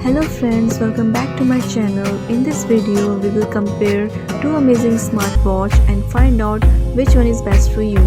Hello friends, welcome back to my channel. In this video, we will compare two amazing smartwatch and find out which one is best for you.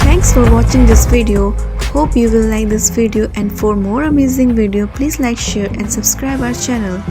Thanks for watching this video. Hope you will like this video, and for more amazing video please like, share and subscribe our channel.